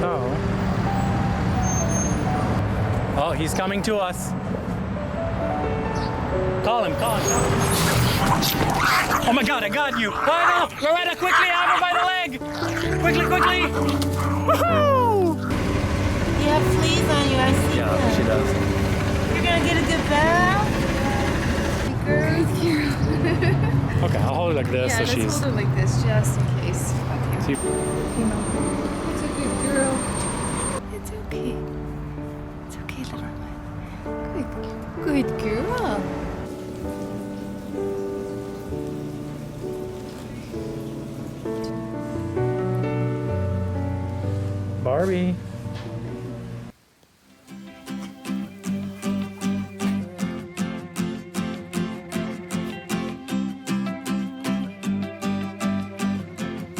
So... Oh, he's coming to us. Call him, call him. Oh my God, I got you. Oh no, Loretta, quickly, I have her by the leg. Quickly, quickly. Woohoo! You have fleas on you, I see Yeah, them. she does. You're gonna get a good bath? Good girl. Okay, I'll hold her like this Yeah, so let's she's... hold her like this just in case. Okay. See- It's a good girl. It's okay. It's okay, little one. Good girl. Barbie.